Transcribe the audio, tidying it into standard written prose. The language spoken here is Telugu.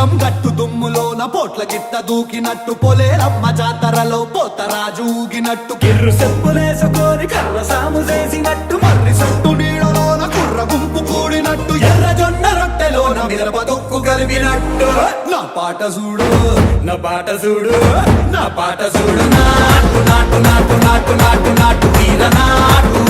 పుల్లం గట్టు దుమ్ములోన పోట్ల గిట్ట దూకినట్టు పొలేరమ్మ జాతరలో పోతరాజు ఊగినట్టు కిర్రు చెప్పులేసుకొని కర్ర సాము చేసినట్టు మర్రి సట్టు నీడలోన కుర్ర గుంపు కూడినట్టు ఎర్ర జొన్న రొట్టెలోన మిరప దొక్కు కలిపినట్టు నా పాట చూడు నా పాట చూడు నా పాట చూడు నాటు నాటు నాటు నాటు నాటు నాటు వీర నాటు